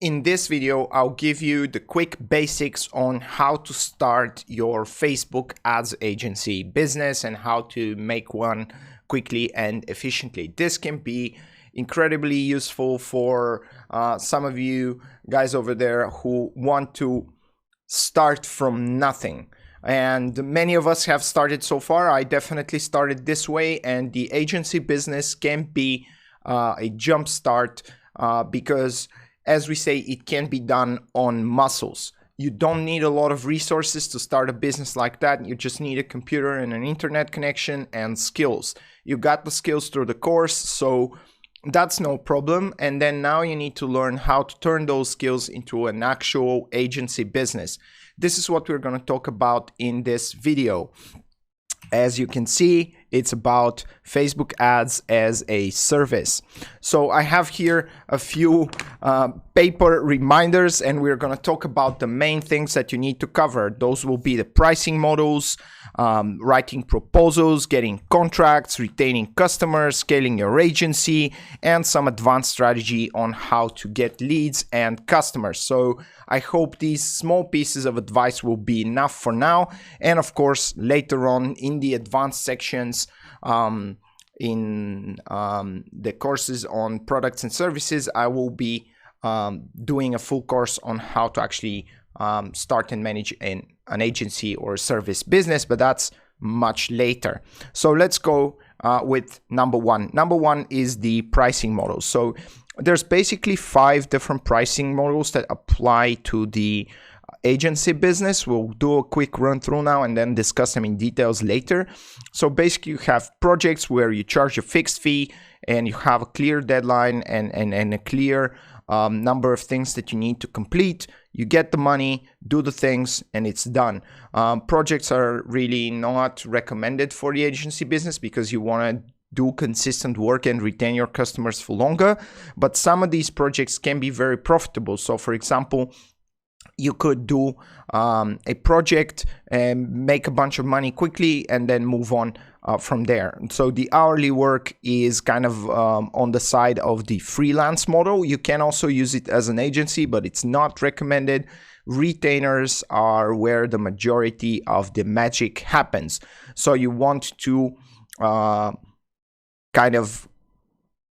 In this video, I'll give you the quick basics on how to start your Facebook ads agency business and how to make one quickly and efficiently. This can be incredibly useful for some of you guys over there who want to start from nothing. And many of us have started so far. I definitely started this way, and the agency business can be a jump start because, as we say, it can be done on muscles. You don't need a lot of resources to start a business like that. You just need a computer and an internet connection and skills. You got the skills through the course, so that's no problem. And then now you need to learn how to turn those skills into an actual agency business. This is what we're going to talk about in this video. As you can see, it's about Facebook ads as a service. So I have here a few paper reminders, and we're going to talk about the main things that you need to cover. Those will be the pricing models, writing proposals, getting contracts, retaining customers, scaling your agency, and some advanced strategy on how to get leads and customers. So I hope these small pieces of advice will be enough for now. And of course, later on in the advanced sections, in the courses on products and services, I will be doing a full course on how to actually start and manage an agency or a service business, but that's much later. So let's go with number one. Number one is the pricing model. So there's basically 5 different pricing models that apply to the agency business. We'll do a quick run through now and then discuss them in details later. So basically you have projects where you charge a fixed fee and you have a clear deadline and a clear number of things that you need to complete. You get the money, do the things, and it's done. Projects are really not recommended for the agency business because you want to do consistent work and retain your customers for longer. But some of these projects can be very profitable. So for example, you could do a project and make a bunch of money quickly and then move on from there. So the hourly work is kind of on the side of the freelance model. You can also use it as an agency, but it's not recommended. Retainers are where the majority of the magic happens. So you want to kind of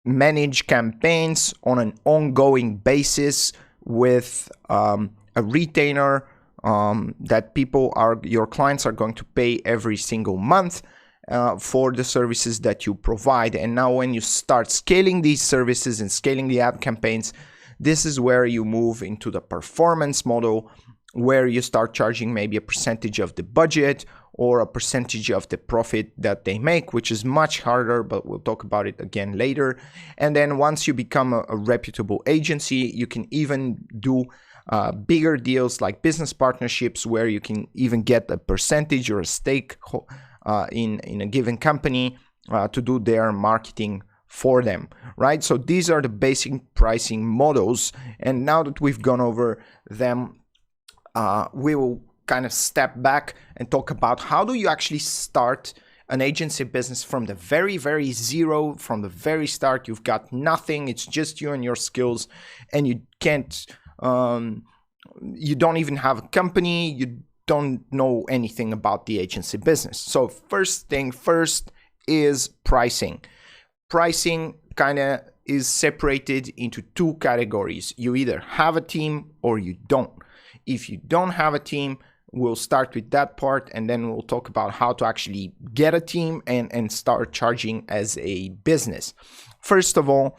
manage campaigns on an ongoing basis with a retainer that your clients are going to pay every single month for the services that you provide. And now when you start scaling these services and scaling the ad campaigns, this is where you move into the performance model, where you start charging maybe a percentage of the budget or a percentage of the profit that they make, which is much harder, but we'll talk about it again later. And then once you become a reputable agency, you can even do bigger deals like business partnerships, where you can even get a percentage or a stake in a given company to do their marketing for them, right? So these are the basic pricing models. And now that we've gone over them, we will kind of step back and talk about how do you actually start an agency business from the very zero, from the very start. You've got nothing. It's just you and your skills, and you can't you don't even have a company. You don't know anything about the agency business. So first thing first is pricing. Pricing kind of is separated into 2 categories. You either have a team or you don't. If you don't have a team, we'll start with that part, and then we'll talk about how to actually get a team and start charging as a business. First of all,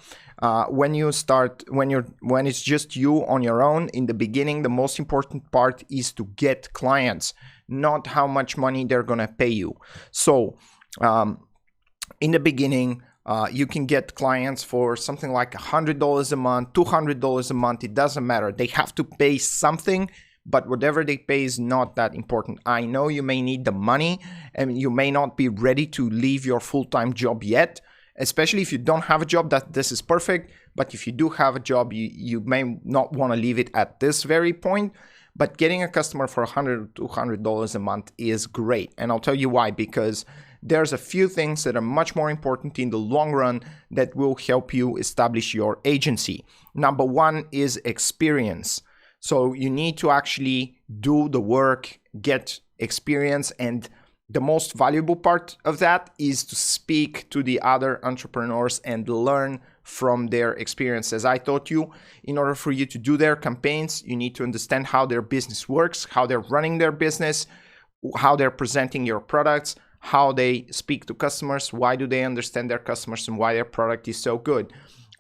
when it's just you on your own in the beginning, the most important part is to get clients, not how much money they're gonna pay you. So in the beginning, you can get clients for something like $100 a month, $200 a month. It doesn't matter. They have to pay something, but whatever they pay is not that important. I know you may need the money and you may not be ready to leave your full-time job yet, especially if you don't have a job. That this is perfect. But if you do have a job, you may not want to leave it at this very point. But getting a customer for $100 to $200 a month is great. And I'll tell you why, because there's a few things that are much more important in the long run that will help you establish your agency. Number one is experience. So you need to actually do the work, get experience, and the most valuable part of that is to speak to the other entrepreneurs and learn from their experience. As I taught you, in order for you to do their campaigns, you need to understand how their business works, how they're running their business, how they're presenting your products, how they speak to customers, why do they understand their customers, and why their product is so good.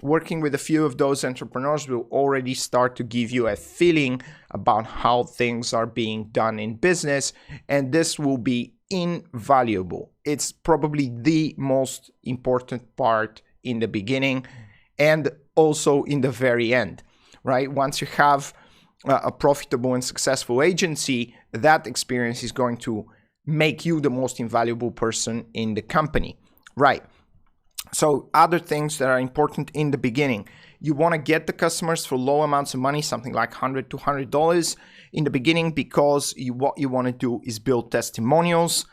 Working with a few of those entrepreneurs will already start to give you a feeling about how things are being done in business, and this will be invaluable. It's probably the most important part in the beginning and also in the very end, right? Once you have a profitable and successful agency, that experience is going to make you the most invaluable person in the company, right? So other things that are important in the beginning, you want to get the customers for low amounts of money, something like $100 to $200 in the beginning, because what you want to do is build testimonials,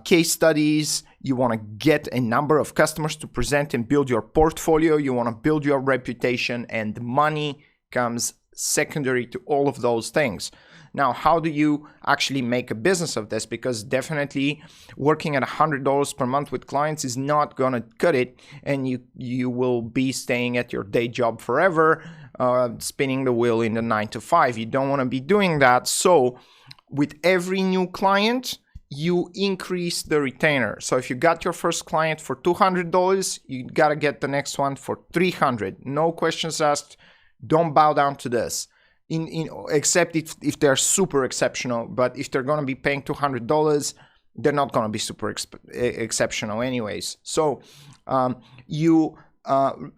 case studies. You want to get a number of customers to present and build your portfolio. You want to build your reputation, and money comes secondary to all of those things. Now, how do you actually make a business of this? Because definitely working at $100 per month with clients is not going to cut it, and you will be staying at your day job forever, spinning the wheel in the 9 to 5. You don't want to be doing that. So with every new client, you increase the retainer. So if you got your first client for $200, you got to get the next one for $300. No questions asked. Don't bow down to this. Except if they're super exceptional, but if they're going to be paying $200, they're not going to be super exceptional anyways. So you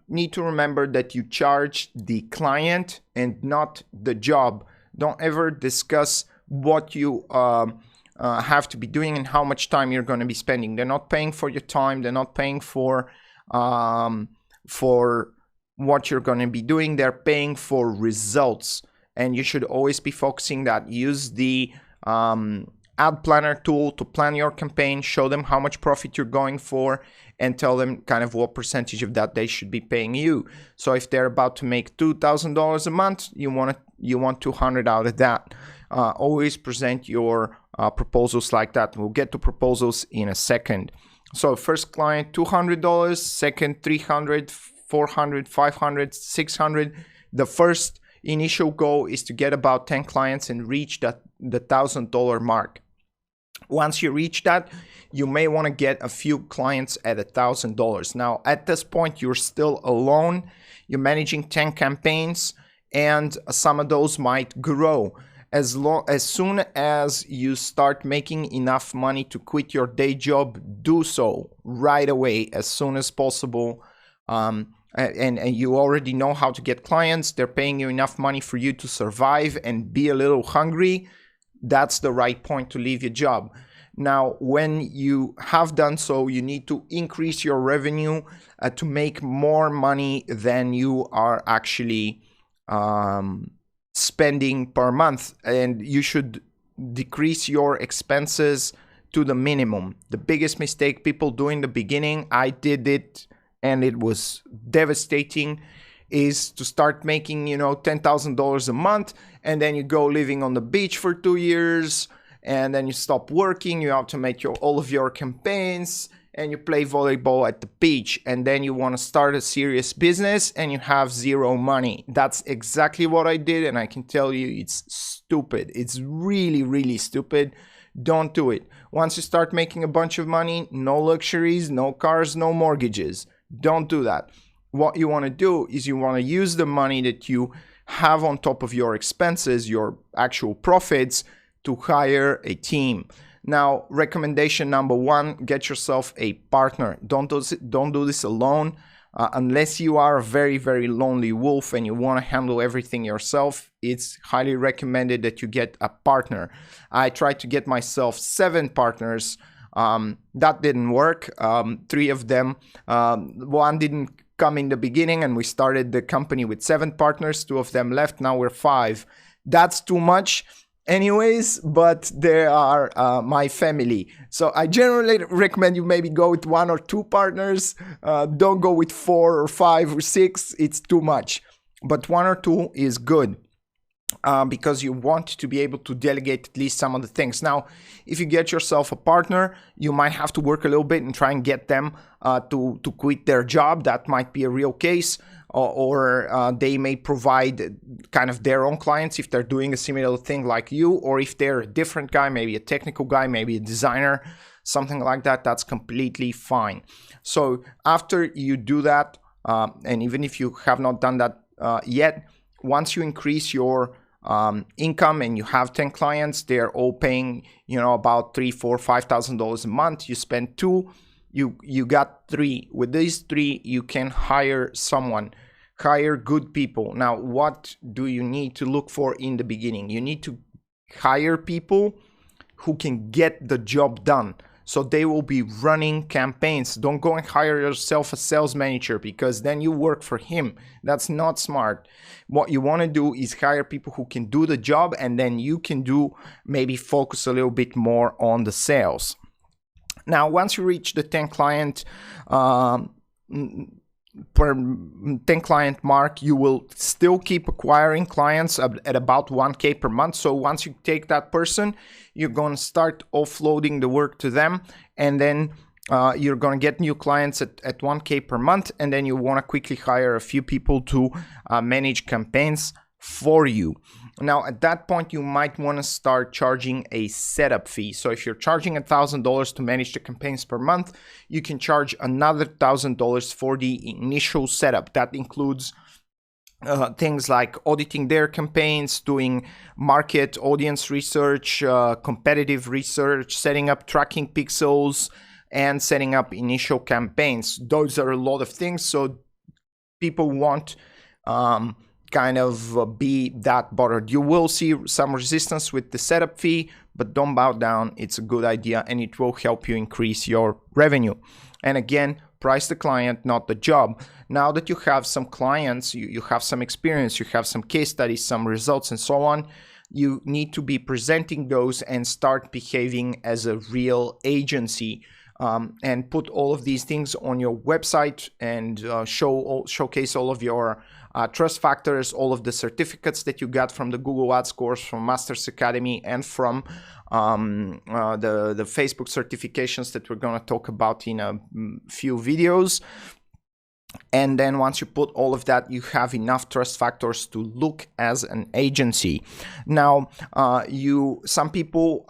need to remember that you charge the client and not the job. Don't ever discuss what you have to be doing and how much time you're going to be spending. They're not paying for your time. They're not paying for what you're going to be doing. They're paying for results. And you should always be focusing that. Use the ad planner tool to plan your campaign, show them how much profit you're going for, and tell them kind of what percentage of that they should be paying you. So if they're about to make $2,000 a month, you want 200 out of that. Always present your proposals like that. We'll get to proposals in a second. So first client, $200, second, $300, $400, $500, $600. The first initial goal is to get about 10 clients and reach the $1,000 mark. Once you reach that, you may want to get a few clients at $1,000. Now, at this point, you're still alone. You're managing 10 campaigns, and some of those might grow. As soon as you start making enough money to quit your day job, do so right away, as soon as possible. And you already know how to get clients. They're paying you enough money for you to survive and be a little hungry. That's the right point to leave your job. Now, when you have done so, you need to increase your revenue to make more money than you are actually spending per month. And you should decrease your expenses to the minimum. The biggest mistake people do in the beginning, I did it, and it was devastating, is to start making, $10,000 a month, and then you go living on the beach for 2 years, and then you stop working, you automate all of your campaigns, and you play volleyball at the beach, and then you want to start a serious business, and you have zero money. That's exactly what I did, and I can tell you it's stupid. It's really, really stupid. Don't do it. Once you start making a bunch of money, no luxuries, no cars, no mortgages. Don't do that. What you want to do is you want to use the money that you have on top of your expenses, your actual profits, to hire a team. Now, recommendation number one, get yourself a partner. Don't do this alone. Unless you are a very, very lonely wolf and you want to handle everything yourself, it's highly recommended that you get a partner. I tried to get myself 7 partners. That didn't work. 3 of them, one didn't come in the beginning, and we started the company with 7 partners. 2 of them left. Now we're 5. That's too much. anyways, but they are my family. So I generally recommend you maybe go with 1 or 2 partners. Don't go with 4 or 5 or 6. It's too much. But 1 or 2 is good. Because you want to be able to delegate at least some of the things. Now, if you get yourself a partner, you might have to work a little bit and try and get them to quit their job. That might be a real case. Or they may provide kind of their own clients if they're doing a similar thing like you, or if they're a different guy, maybe a technical guy, maybe a designer, something like that, that's completely fine. So after you do that, and even if you have not done that yet, once you increase your income and you have 10 clients, they're all paying, about $3,000, $4,000, $5,000 a month. You spend 2, you got 3. With these 3, you can hire someone, hire good people. Now, what do you need to look for in the beginning? You need to hire people who can get the job done. So they will be running campaigns. Don't go and hire yourself a sales manager, because then you work for him. That's not smart. What you want to do is hire people who can do the job, and then you can maybe focus a little bit more on the sales. Now, once you reach the 10 client mark, you will still keep acquiring clients at about 1K per month. So once you take that person, you're going to start offloading the work to them, and then you're going to get new clients at 1K per month, and then you want to quickly hire a few people to manage campaigns for you. Now, at that point, you might want to start charging a setup fee. So if you're charging $1,000 to manage the campaigns per month, you can charge another $1,000 for the initial setup. That includes things like auditing their campaigns, doing market audience research, competitive research, setting up tracking pixels, and setting up initial campaigns. Those are a lot of things. So people won't kind of be that bothered. You will see some resistance with the setup fee, but don't bow down. It's a good idea, and it will help you increase your revenue. And again, price the client, not the job. Now that you have some clients, you have some experience, you have some case studies, some results, and so on, you need to be presenting those and start behaving as a real agency. And put all of these things on your website and showcase all of your trust factors, all of the certificates that you got from the Google Ads course, from Masters Academy, and from the Facebook certifications that we're going to talk about in a few videos. And then once you put all of that, you have enough trust factors to look as an agency. Now, some people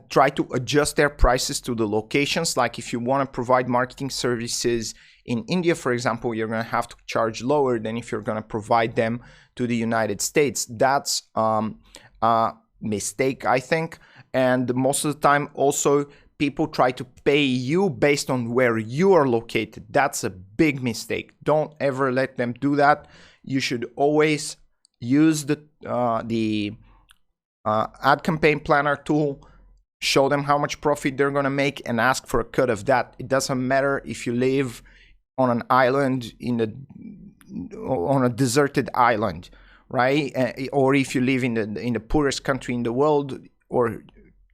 try to adjust their prices to the locations. Like if you want to provide marketing services in India, for example, you're going to have to charge lower than if you're going to provide them to the United States. That's a mistake, I think. And most of the time also people try to pay you based on where you are located. That's a big mistake. Don't ever let them do that. You should always use the ad campaign planner tool, show them how much profit they're going to make, and ask for a cut of that. It doesn't matter if you live on an island on a deserted island, right? Or if you live in the poorest country in the world, or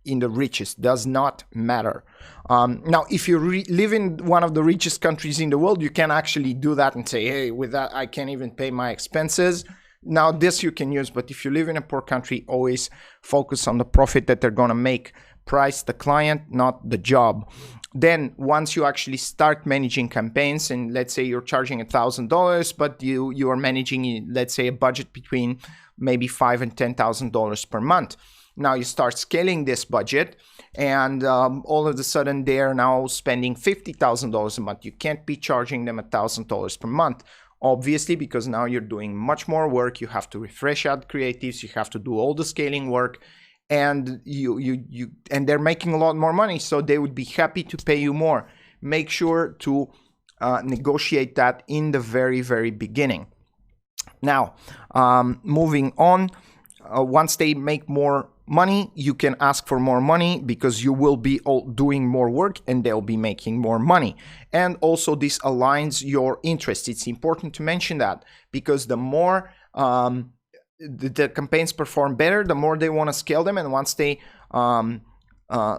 in the richest, does not matter. Now, if you live in one of the richest countries in the world, you can actually do that and say, hey, with that, I can't even pay my expenses. Now, this you can use, but if you live in a poor country, always focus on the profit that they're going to make. Price the client, not the job. Then once you actually start managing campaigns, and let's say you're charging $1,000, but you are managing, let's say, a budget between maybe $5,000 and $10,000 per month. Now you start scaling this budget, and all of a sudden they're now spending $50,000 a month. You can't be charging them $1,000 per month, obviously, because now you're doing much more work. You have to refresh ad creatives, you have to do all the scaling work, and and they're making a lot more money, so they would be happy to pay you more. Make sure to negotiate that in the very, very beginning. Now, moving on, once they make more money, you can ask for more money, because you will be doing more work and they'll be making more money. And also this aligns your interests. It's important to mention that, because the more the campaigns perform better, the more they want to scale them. And once they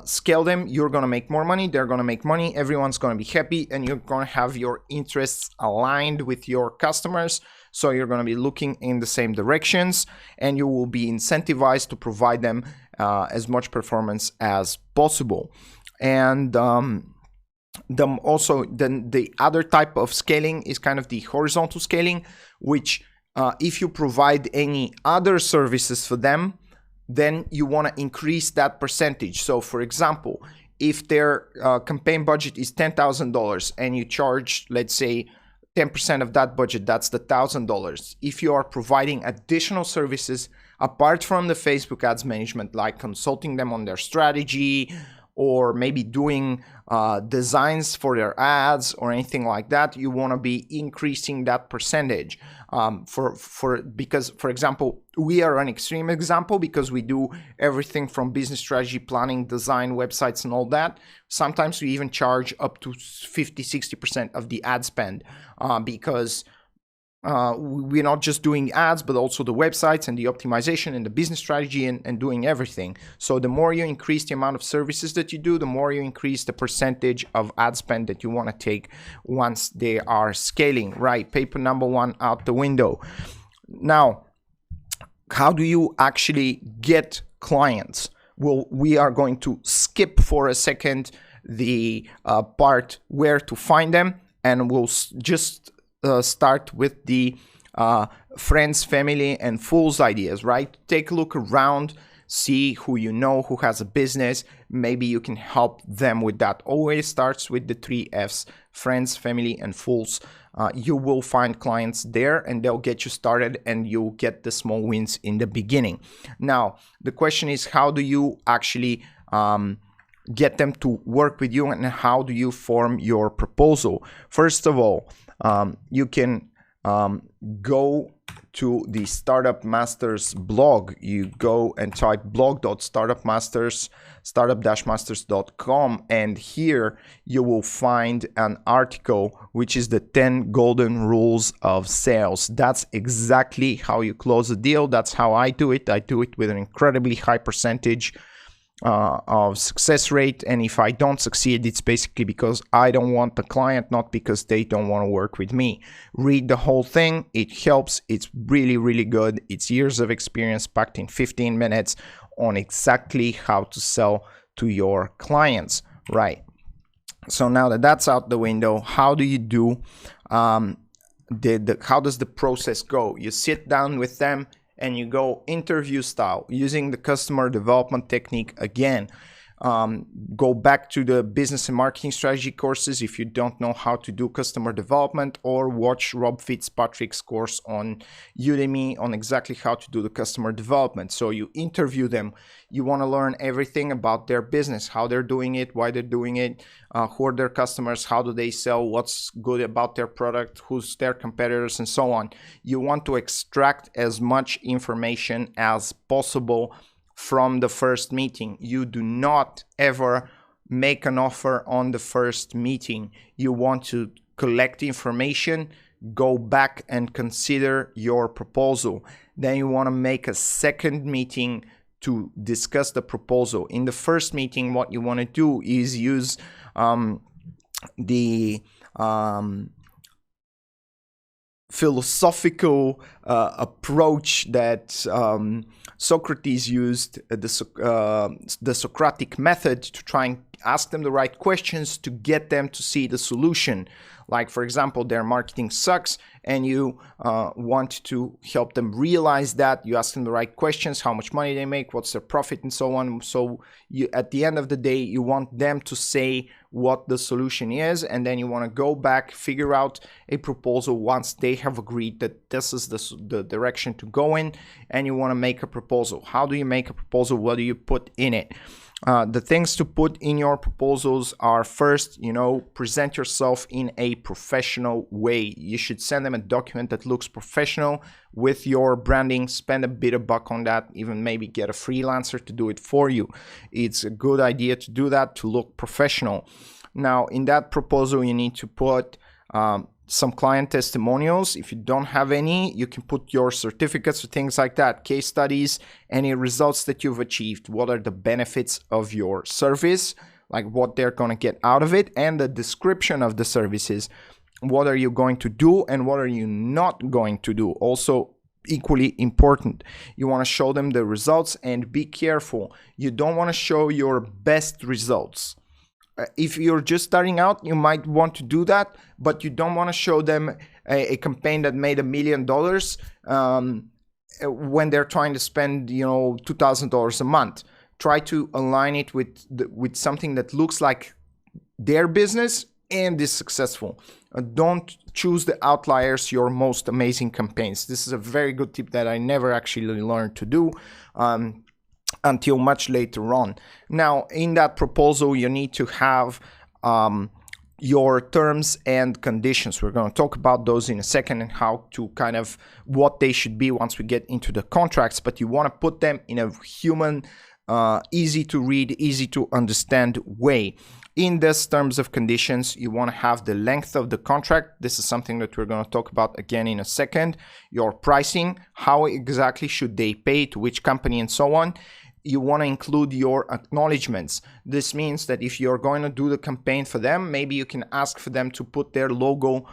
scale them, you're going to make more money, they're going to make money, everyone's going to be happy, and you're going to have your interests aligned with your customers. So you're going to be looking in the same directions, and you will be incentivized to provide them as much performance as possible. And the other type of scaling is kind of the horizontal scaling, which if you provide any other services for them, then you want to increase that percentage. So for example, if their campaign budget is $10,000 and you charge, let's say, 10% of that budget, that's the $1,000. If you are providing additional services apart from the Facebook ads management, like consulting them on their strategy, or maybe doing designs for their ads or anything like that, you want to be increasing that percentage. Because, for example, we are an extreme example because we do everything from business strategy, planning, design, websites, and all that. Sometimes we even charge up to 50-60% of the ad spend because we're not just doing ads, but also the websites and the optimization and the business strategy and doing everything. So the more you increase the amount of services that you do, the more you increase the percentage of ad spend that you want to take once they are scaling. Right, paper number one out the window. Now, how do you actually get clients? Well, we are going to skip for a second the part where to find them, and we'll just start with the friends, family, and fools ideas, right? Take a look around, see who you know, who has a business. Maybe you can help them with that. Always starts with the 3 F's, friends, family, and fools. You will find clients there, and they'll get you started, and you'll get the small wins in the beginning. Now, the question is, how do you actually get them to work with you, and how do you form your proposal? First of all, you can go to the Startup Masters blog. You go and type blog.startup-masters.com, and here you will find an article which is the 10 golden rules of sales. That's exactly how you close a deal. That's how I do it. I do it with an incredibly high percentage of success rate, and if I don't succeed, it's basically because I don't want the client, not because they don't want to work with me. Read the whole thing. It helps. It's really, really good. It's years of experience packed in 15 minutes on exactly how to sell to your clients. Right. So now that that's out the window, how do you do how does the process go? You sit down with them and you go interview style using the customer development technique again. Go back to the business and marketing strategy courses if you don't know how to do customer development, or watch Rob Fitzpatrick's course on Udemy on exactly how to do the customer development. So you interview them. You want to learn everything about their business, how they're doing it, why they're doing it, who are their customers, how do they sell, what's good about their product, who's their competitors, and so on. You want to extract as much information as possible from the first meeting. You do not ever make an offer on the first meeting. You want to collect information, go back and consider your proposal. Then you want to make a second meeting to discuss the proposal. In the first meeting, what you want to do is use the philosophical approach that Socrates used, the Socratic method, to try and ask them the right questions to get them to see the solution. Like, for example, their marketing sucks, and you want to help them realize that. You ask them the right questions: how much money they make, what's their profit, and so on. So you, at the end of the day, you want them to say what the solution is, and then you want to go back, figure out a proposal once they have agreed that this is the direction to go in, and you want to make a proposal. How do you make a proposal? What do you put in it? The things to put in your proposals are, first, present yourself in a professional way. You should send them a document that looks professional with your branding. Spend a bit of buck on that, even maybe get a freelancer to do it for you. It's a good idea to do that, to look professional. Now, in that proposal, you need to put some client testimonials. If you don't have any, you can put your certificates or things like that, case studies, any results that you've achieved, what are the benefits of your service, like what they're going to get out of it, and the description of the services. What are you going to do and what are you not going to do? Also equally important. You want to show them the results, and be careful. You don't want to show your best results. If you're just starting out, you might want to do that, but you don't want to show them a campaign that made $1 million when they're trying to spend, $2,000 a month. Try to align it with something that looks like their business and is successful. Don't choose the outliers, your most amazing campaigns. This is a very good tip that I never actually learned to do until much later on. Now, in that proposal, you need to have your terms and conditions. We're going to talk about those in a second and how to kind of what they should be once we get into the contracts, but you want to put them in a human, easy to read, easy to understand way. In this terms of conditions, you want to have the length of the contract. This is something that we're going to talk about again in a second. Your pricing, how exactly should they pay, to which company, and so on. You want to include your acknowledgements. This means that if you're going to do the campaign for them, maybe you can ask for them to put their logo,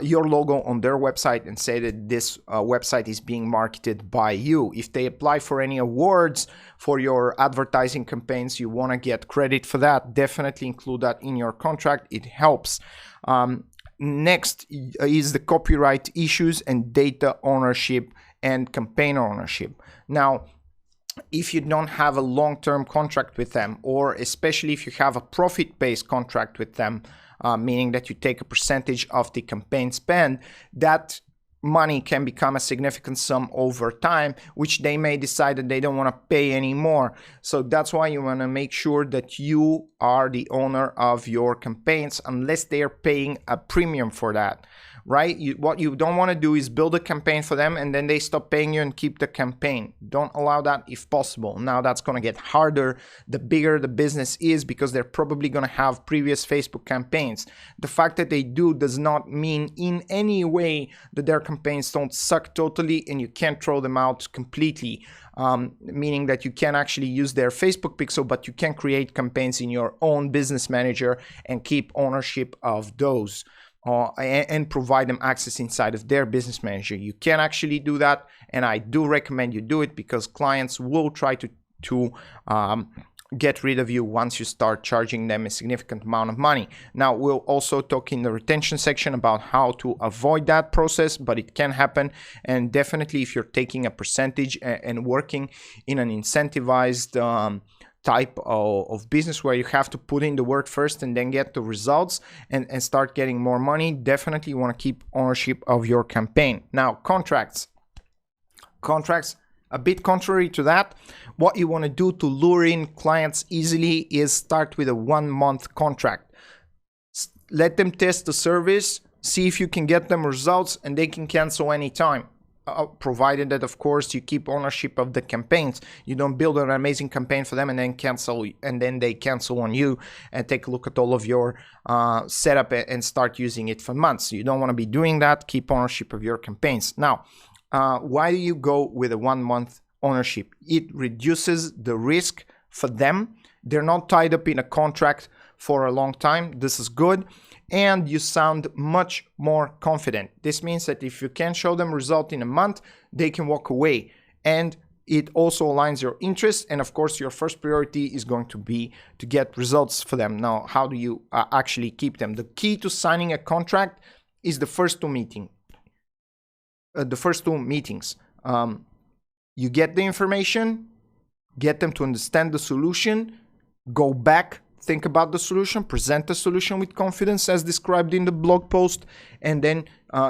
your logo on their website and say that this website is being marketed by you. If they apply for any awards for your advertising campaigns, you want to get credit for that. Definitely include that in your contract. It helps. Next is the copyright issues and data ownership and campaign ownership. Now, if you don't have a long-term contract with them, or especially if you have a profit-based contract with them, meaning that you take a percentage of the campaign spend, that money can become a significant sum over time, which they may decide that they don't want to pay anymore. So that's why you want to make sure that you are the owner of your campaigns, unless they are paying a premium for that. Right? What you don't want to do is build a campaign for them and then they stop paying you and keep the campaign. Don't allow that if possible. Now that's going to get harder the bigger the business is, because they're probably going to have previous Facebook campaigns. The fact that they do does not mean in any way that their campaigns don't suck totally and you can't throw them out completely. Meaning that you can actually use their Facebook pixel, but you can create campaigns in your own business manager and keep ownership of those. And provide them access inside of their business manager. You can actually do that, and I do recommend you do it, because clients will try to get rid of you once you start charging them a significant amount of money. Now, we'll also talk in the retention section about how to avoid that process, but it can happen. And definitely if you're taking a percentage and working in an incentivized type of business where you have to put in the work first and then get the results and start getting more money, definitely you want to keep ownership of your campaign. Now, contracts, a bit contrary to that. What you want to do to lure in clients easily is start with a 1-month contract. Let them test the service, see if you can get them results, and they can cancel anytime. Provided that, of course, you keep ownership of the campaigns. You don't build an amazing campaign for them and then they cancel on you and take a look at all of your setup and start using it for months. You don't want to be doing that. Keep ownership of your campaigns. Now, why do you go with a 1-month ownership? It reduces the risk for them. They're not tied up in a contract for a long time. This is good. And you sound much more confident. This means that if you can show them result in a month, they can walk away. And it also aligns your interests. And of course, your first priority is going to be to get results for them. Now, how do you actually keep them? The key to signing a contract is the first two meetings. You get the information, get them to understand the solution, go back, think about the solution, present the solution with confidence as described in the blog post, and then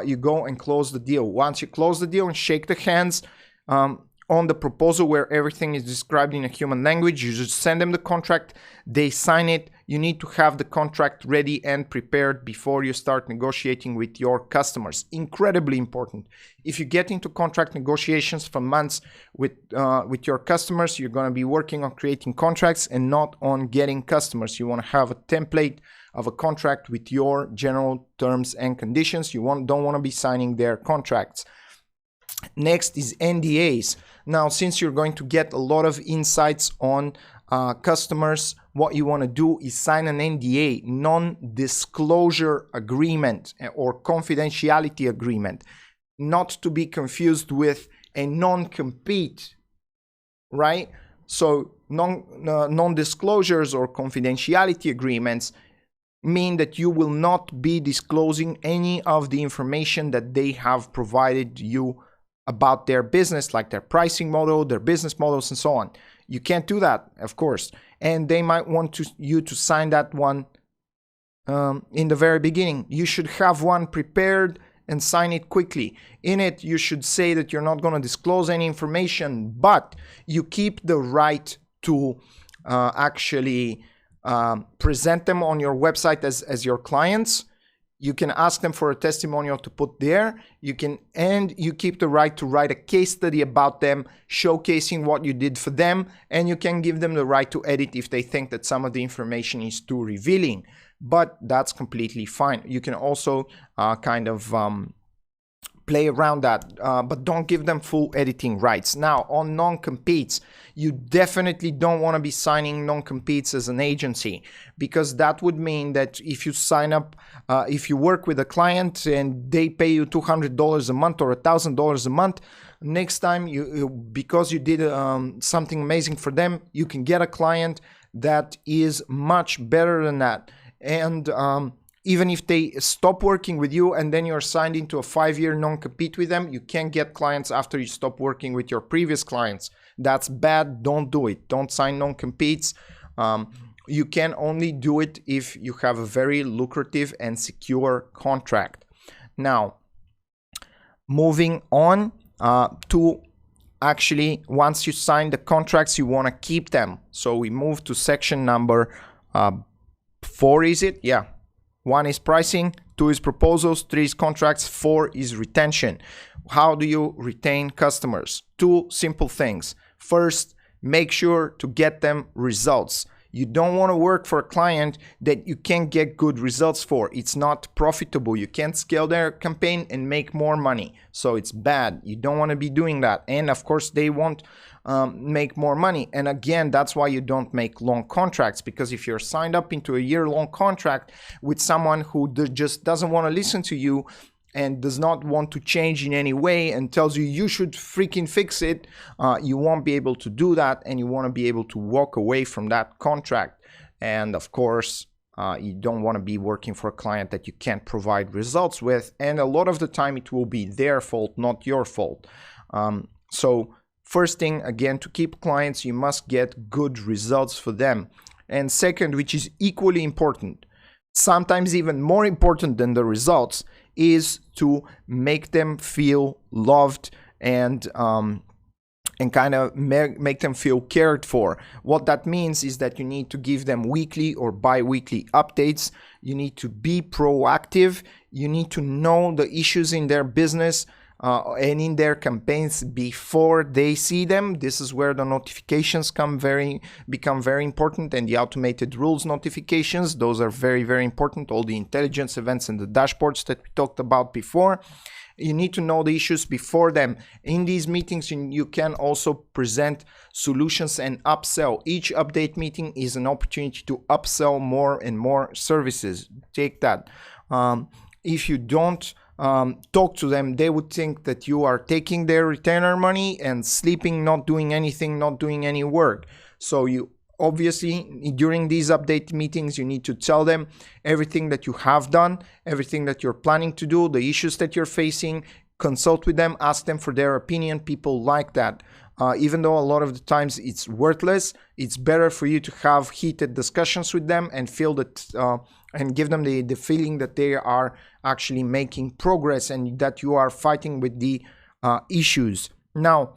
you go and close the deal. Once you close the deal and shake the hands on the proposal where everything is described in a human language, you just send them the contract, they sign it, you need to have the contract ready and prepared before you start negotiating with your customers. Incredibly important. If you get into contract negotiations for months with your customers, you're going to be working on creating contracts and not on getting customers. You want to have a template of a contract with your general terms and conditions. You don't want to be signing their contracts. Next is NDAs. Now, since you're going to get a lot of insights on customers, what you want to do is sign an NDA, non-disclosure agreement or confidentiality agreement, not to be confused with a non-compete, right? So non-disclosures or confidentiality agreements mean that you will not be disclosing any of the information that they have provided you about their business, like their pricing model, their business models, and so on. You can't do that, of course. And they might want you to sign that one in the very beginning. You should have one prepared and sign it quickly. In it, you should say that you're not going to disclose any information, but you keep the right to actually present them on your website as your clients. You can ask them for a testimonial to put there. You keep the right to write a case study about them, showcasing what you did for them, and you can give them the right to edit if they think that some of the information is too revealing. But that's completely fine. You can also play around that, but don't give them full editing rights. Now, on non-competes, you definitely don't want to be signing non-competes as an agency, because that would mean that if you sign up, if you work with a client and they pay you $200 a month or $1,000 a month, next time because you did something amazing for them, you can get a client that is much better than that. And even if they stop working with you and then you're signed into a 5-year non-compete with them, you can't get clients after you stop working with your previous clients. That's bad. Don't do it. Don't sign non-competes. You can only do it if you have a very lucrative and secure contract. Now, moving on to actually, once you sign the contracts, you want to keep them. So we move to section number 4, is it? Yeah. 1 is pricing, 2 is proposals, 3 is contracts, 4 is retention. How do you retain customers? 2 simple things. First, make sure to get them results. You don't want to work for a client that you can't get good results for. It's not profitable. You can't scale their campaign and make more money. So it's bad. You don't want to be doing that. And of course, they won't make more money. And again, that's why you don't make long contracts, because if you're signed up into a year-long contract with someone who just doesn't want to listen to you and does not want to change in any way and tells you you should freaking fix it, you won't be able to do that, and you want to be able to walk away from that contract. And of course, you don't want to be working for a client that you can't provide results with, and a lot of the time it will be their fault, not your fault. So first thing, again, to keep clients, you must get good results for them. And second, which is equally important, sometimes even more important than the results, is to make them feel loved and kind of make them feel cared for. What that means is that you need to give them weekly or bi-weekly updates. You need to be proactive. You need to know the issues in their business and in their campaigns before they see them. This is where the notifications become very important, and the automated rules notifications, those are very, very important. All the intelligence events and the dashboards that we talked about before. You need to know the issues before them. In these meetings, you can also present solutions and upsell. Each update meeting is an opportunity to upsell more and more services. Take that. If you don't talk to them, they would think that you are taking their retainer money and sleeping, not doing anything, not doing any work. So you obviously, during these update meetings, you need to tell them everything that you have done, everything that you're planning to do, the issues that you're facing. Consult with them, ask them for their opinion. People like that. Even though a lot of the times it's worthless, it's better for you to have heated discussions with them and feel that and give them the feeling that they are actually making progress and that you are fighting with the issues. Now,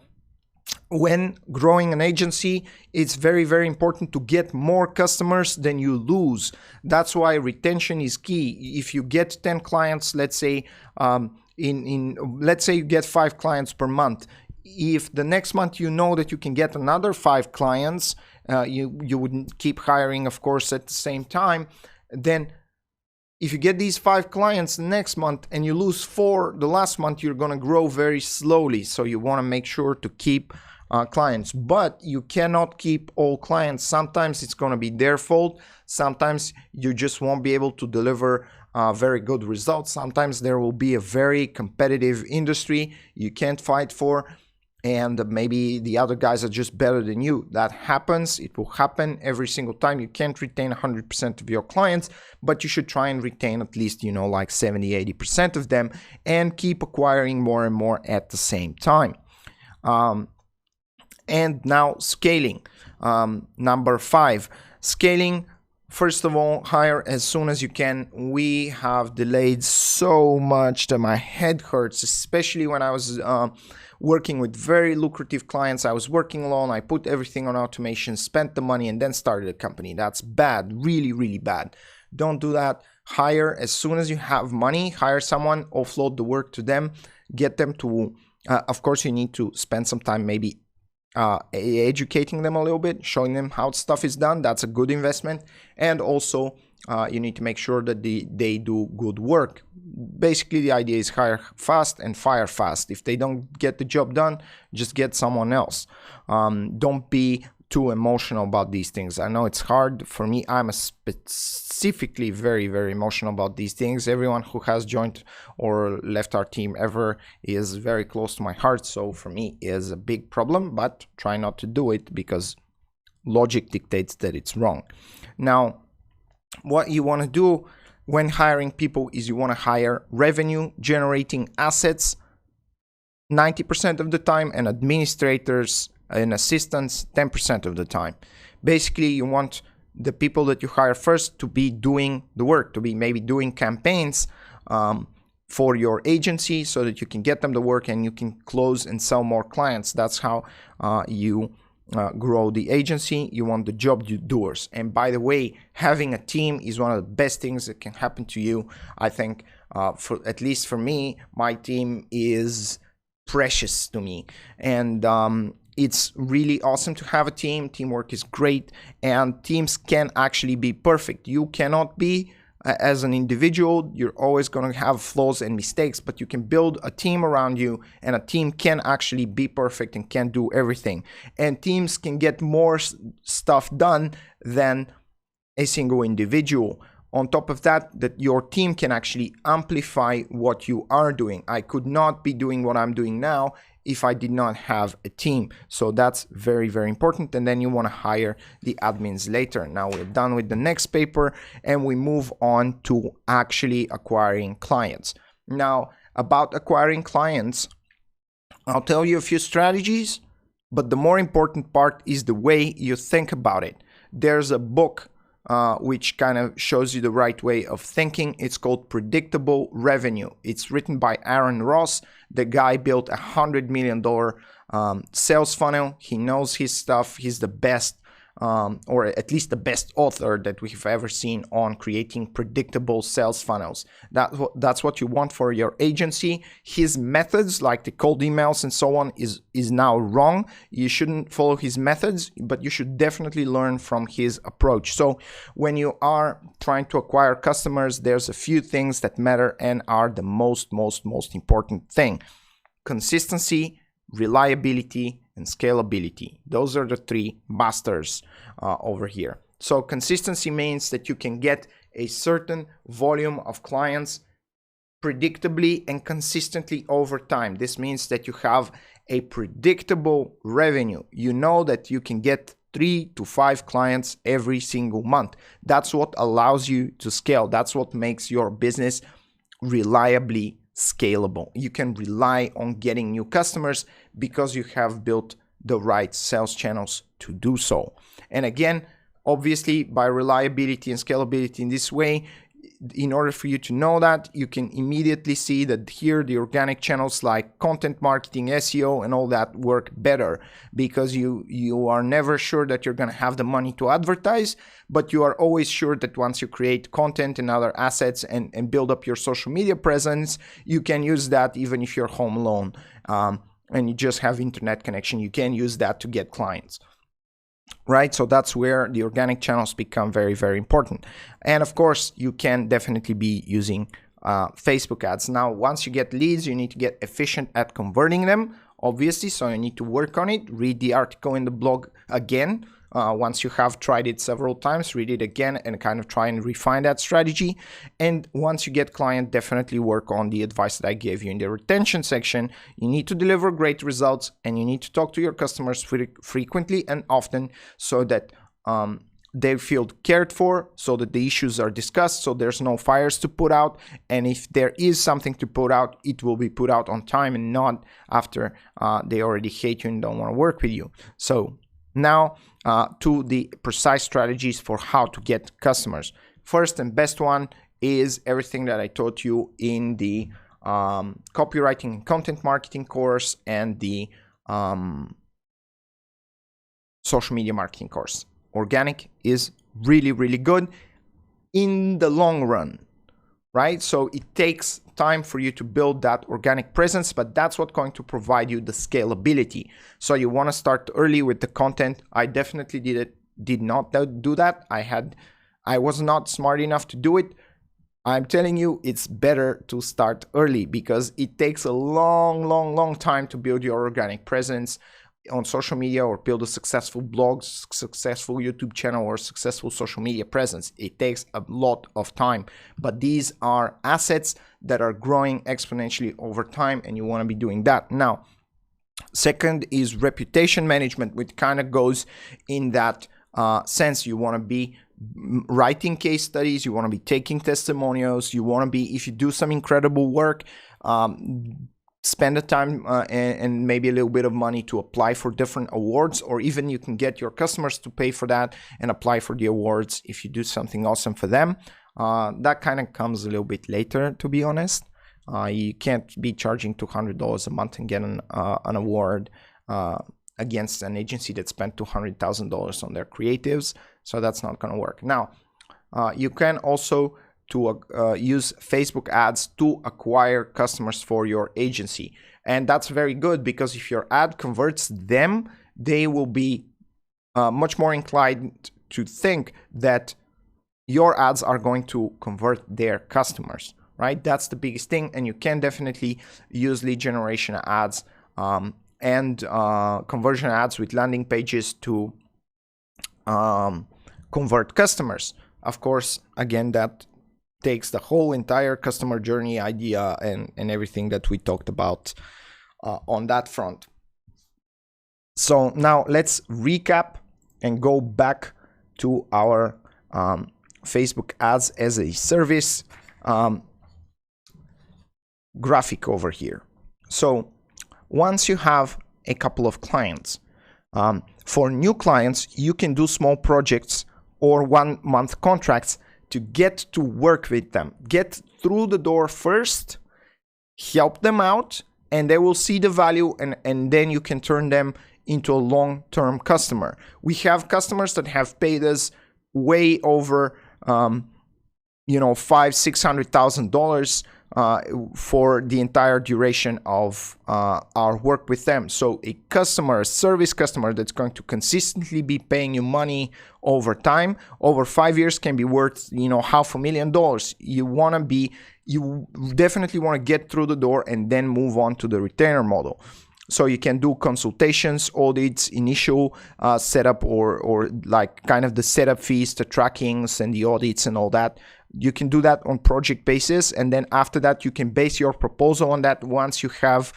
when growing an agency, it's very, very important to get more customers than you lose. That's why retention is key. If you get 10 clients, let's say, let's say you get 5 clients per month. If the next month you know that you can get another 5 clients, you wouldn't keep hiring, of course, at the same time. Then if you get these 5 clients next month and you lose 4 the last month, you're going to grow very slowly. So you want to make sure to keep clients, but you cannot keep all clients. Sometimes it's going to be their fault. Sometimes you just won't be able to deliver very good results. Sometimes there will be a very competitive industry you can't fight for, and maybe the other guys are just better than you. That happens. It will happen every single time. You can't retain 100% of your clients, but you should try and retain at least, like 70-80% of them, and keep acquiring more and more at the same time. And now scaling. Number 5, scaling. First of all, hire as soon as you can. We have delayed so much that my head hurts, especially when I was working with very lucrative clients. I was working alone. I put everything on automation, spent the money, and then started a company. That's bad, really, really bad. Don't do that. Hire as soon as you have money. Hire someone, offload the work to them, get them to, of course, you need to spend some time maybe educating them a little bit, showing them how stuff is done. That's a good investment. And also you need to make sure that they do good work. Basically, the idea is hire fast and fire fast. If they don't get the job done, just get someone else. Don't be too emotional about these things. I know it's hard. For me, I'm specifically very, very emotional about these things. Everyone who has joined or left our team ever is very close to my heart. So for me, it is a big problem, but try not to do it because logic dictates that it's wrong. Now, what you want to do when hiring people is you want to hire revenue generating assets 90% of the time, and administrators and assistants 10% of the time. Basically, you want the people that you hire first to be doing the work, to be maybe doing campaigns for your agency so that you can get them the work and you can close and sell more clients. That's how you grow the agency. You want the job doers. And by the way, having a team is one of the best things that can happen to you. I think for at least for me, my team is precious to me, and it's really awesome to have a team. Teamwork is great, and teams can actually be perfect. You cannot be as an individual. You're always going to have flaws and mistakes, but you can build a team around you, and a team can actually be perfect and can do everything. And teams can get more stuff done than a single individual. On top of that, your team can actually amplify what you are doing. I could not be doing what I'm doing now if I did not have a team. So that's very, very important. And then you want to hire the admins later. Now we're done with the next paper and we move on to actually acquiring clients. Now, about acquiring clients, I'll tell you a few strategies, but the more important part is the way you think about it. There's a book which kind of shows you the right way of thinking. It's called Predictable Revenue. It's written by Aaron Ross. The guy built $100 million sales funnel. He knows his stuff. He's the best, or at least the best author that we've ever seen on creating predictable sales funnels. That's what you want for your agency. His methods, like the cold emails and so on, is now wrong. You shouldn't follow his methods, but you should definitely learn from his approach. So when you are trying to acquire customers, there's a few things that matter and are the most important thing: consistency, reliability, and scalability. Those are the three masters over here. So consistency means that you can get a certain volume of clients predictably and consistently over time. This means that you have a predictable revenue. You know that you can get 3 to 5 clients every single month. That's what allows you to scale. That's what makes your business reliably scalable. You can rely on getting new customers because you have built the right sales channels to do so. And again, obviously, by reliability and scalability in this way, in order for you to know that, you can immediately see that here the organic channels like content marketing, SEO, and all that work better, because you are never sure that you're going to have the money to advertise, but you are always sure that once you create content and other assets and build up your social media presence, you can use that even if you're home alone and you just have internet connection. You can use that to get clients. Right, so that's where the organic channels become very, very important. And of course, you can definitely be using Facebook ads. Now, once you get leads, you need to get efficient at converting them, obviously, so you need to work on it. Read the article in the blog again. Once you have tried it several times, read it again and kind of try and refine that strategy. And once you get client, definitely work on the advice that I gave you in the retention section. You need to deliver great results, and you need to talk to your customers frequently and often, so that they feel cared for, so that the issues are discussed, so there's no fires to put out. And if there is something to put out, it will be put out on time and not after they already hate you and don't want to work with you. So now to the precise strategies for how to get customers. First and best one is everything that I taught you in the copywriting and content marketing course and the social media marketing course. Organic is really, really good in the long run, right? So it takes time for you to build that organic presence, but that's what's going to provide you the scalability. So you want to start early with the content. I definitely did not do that. I was not smart enough to do it. I'm telling you, it's better to start early, because it takes a long time to build your organic presence on social media, or build a successful blog, successful YouTube channel, or successful social media presence. It takes a lot of time, but these are assets that are growing exponentially over time, and you want to be doing that. Now, second is reputation management, which kind of goes in that sense. You want to be writing case studies, you want to be taking testimonials, you want to be, if you do some incredible work, spend the time and maybe a little bit of money to apply for different awards, or even you can get your customers to pay for that and apply for the awards if you do something awesome for them. That kind of comes a little bit later, to be honest. You can't be charging $200 a month and get an award against an agency that spent $200,000 on their creatives, so that's not going to work. Now, you can also use Facebook ads to acquire customers for your agency. And that's very good, because if your ad converts them, they will be much more inclined to think that your ads are going to convert their customers, right? That's the biggest thing. And you can definitely use lead generation ads and conversion ads with landing pages to convert customers. Of course, again, that takes the whole entire customer journey idea and everything that we talked about on that front. So now let's recap and go back to our Facebook ads as a service graphic over here. So once you have a couple of clients, for new clients, you can do small projects or 1 month contracts to get to work with them, get through the door first, help them out, and they will see the value, and then you can turn them into a long-term customer. We have customers that have paid us way over, $500,000-$600,000 for the entire duration of our work with them. So a customer, a service customer that's going to consistently be paying you money over time, over 5 years, can be worth, $500,000. You definitely want to get through the door and then move on to the retainer model. So you can do consultations, audits, initial setup, or like kind of the setup fees, the trackings and the audits and all that. You can do that on project basis, and then after that you can base your proposal on that once you have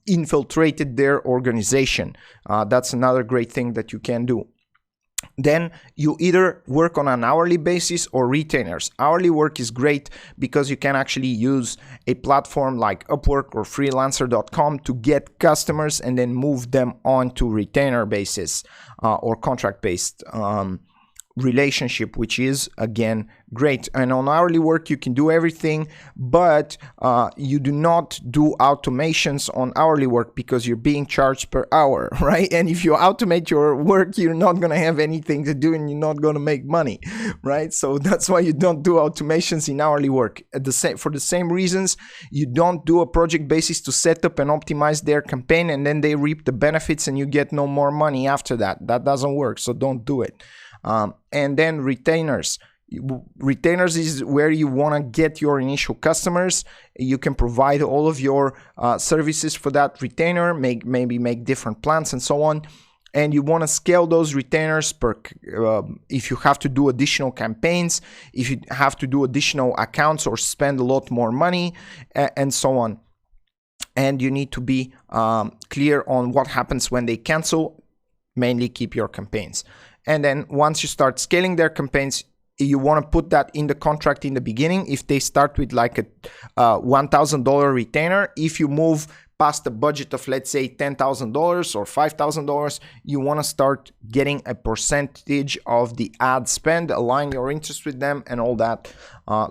infiltrated their organization. That's another great thing that you can do. Then you either work on an hourly basis or retainers. Hourly work is great because you can actually use a platform like Upwork or freelancer.com to get customers and then move them on to retainer basis or contract based relationship, which is again great. And on hourly work you can do everything, but you do not do automations on hourly work because you're being charged per hour, right? And if you automate your work, you're not going to have anything to do and you're not going to make money, right? So that's why you don't do automations in hourly work. For the same reasons, you don't do a project basis to set up and optimize their campaign and then they reap the benefits and you get no more money after that. That doesn't work, so don't do it. And then retainers. Retainers is where you want to get your initial customers. You can provide all of your services for that retainer, maybe make different plans and so on. And you want to scale those retainers if you have to do additional campaigns, if you have to do additional accounts or spend a lot more money, and so on. And you need to be clear on what happens when they cancel. Mainly keep your campaigns. And then once you start scaling their campaigns, you want to put that in the contract in the beginning. If they start with like a $1,000 retainer, if you move past the budget of, let's say, $10,000 or $5,000, you want to start getting a percentage of the ad spend, align your interest with them and all that,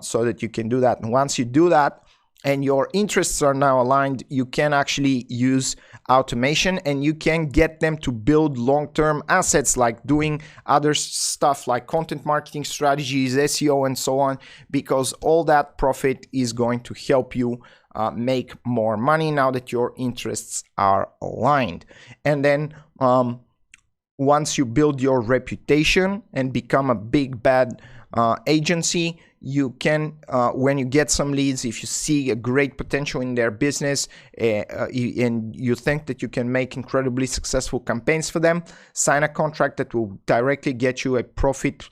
so that you can do that. And once you do that, and your interests are now aligned, you can actually use automation and you can get them to build long-term assets like doing other stuff like content marketing strategies, SEO and so on, because all that profit is going to help you make more money now that your interests are aligned. And then once you build your reputation and become a big bad agency, you can, when you get some leads, if you see a great potential in their business and you think that you can make incredibly successful campaigns for them, sign a contract that will directly get you a profit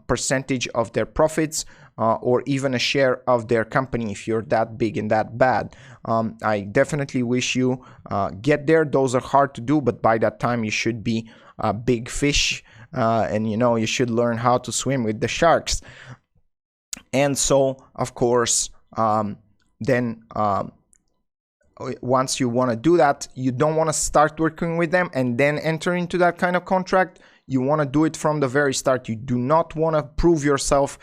percentage of their profits, or even a share of their company if you're that big and that bad. I definitely wish you get there. Those are hard to do, but by that time you should be a big fish, and you should learn how to swim with the sharks. And so, of course, then once you want to do that, you don't want to start working with them and then enter into that kind of contract. You want to do it from the very start. You do not want to prove yourself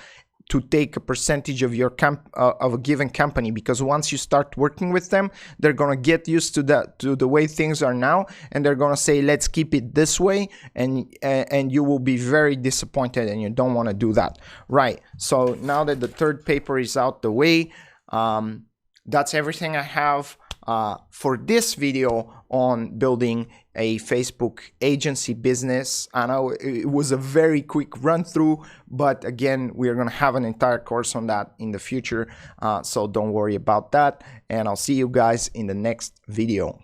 to take a percentage of your of a given company, because once you start working with them, they're going to get used to the way things are now, and they're going to say, let's keep it this way, and you will be very disappointed, and you don't want to do that, right? So now that the third paper is out the way, that's everything I have for this video on building a Facebook agency business. I know it was a very quick run through, but again, we are going to have an entire course on that in the future, so don't worry about that, and I'll see you guys in the next video.